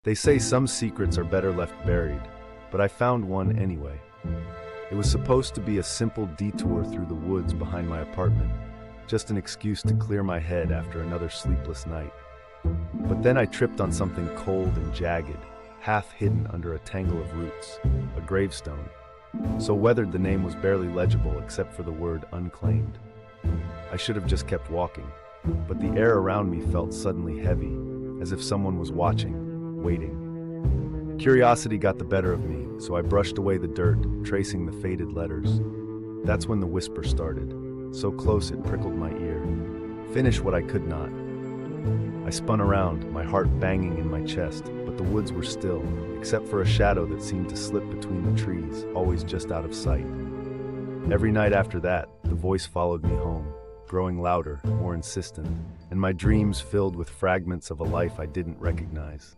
They say some secrets are better left buried, but I found one anyway. It was supposed to be a simple detour through the woods behind my apartment, just an excuse to clear my head after another sleepless night. But then I tripped on something cold and jagged, half hidden under a tangle of roots, a gravestone. So weathered the name was barely legible except for the word unclaimed. I should have just kept walking, but the air around me felt suddenly heavy, as if someone was watching, waiting. Curiosity got the better of me, so I brushed away the dirt, tracing the faded letters. That's when the whisper started, so close it prickled my ear. Finish what I could not. I spun around, my heart banging in my chest, but the woods were still, except for a shadow that seemed to slip between the trees, always just out of sight. Every night after that, the voice followed me home, growing louder, more insistent, and my dreams filled with fragments of a life I didn't recognize.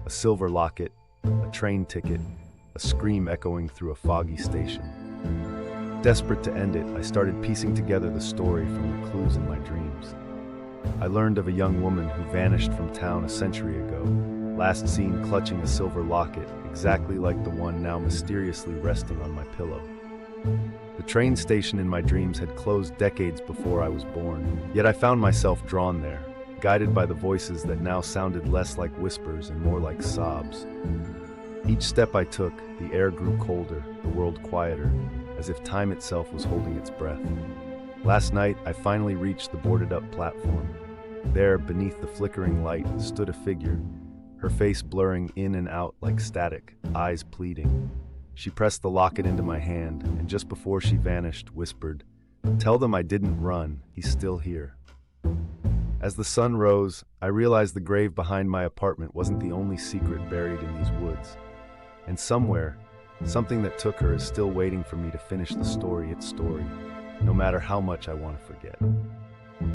A silver locket, a train ticket, a scream echoing through a foggy station. Desperate to end it, I started piecing together the story from the clues in my dreams. I learned of a young woman who vanished from town a century ago, last seen clutching a silver locket, exactly like the one now mysteriously resting on my pillow. The train station in my dreams had closed decades before I was born, yet I found myself drawn there, guided by the voices that now sounded less like whispers and more like sobs. Each step I took, the air grew colder, the world quieter, as if time itself was holding its breath. Last night, I finally reached the boarded-up platform. There, beneath the flickering light, stood a figure, her face blurring in and out like static, eyes pleading. She pressed the locket into my hand, and just before she vanished, whispered, "Tell them I didn't run, he's still here." As the sun rose, I realized the grave behind my apartment wasn't the only secret buried in these woods. And somewhere, something that took her is still waiting for me to finish the story its story, no matter how much I want to forget.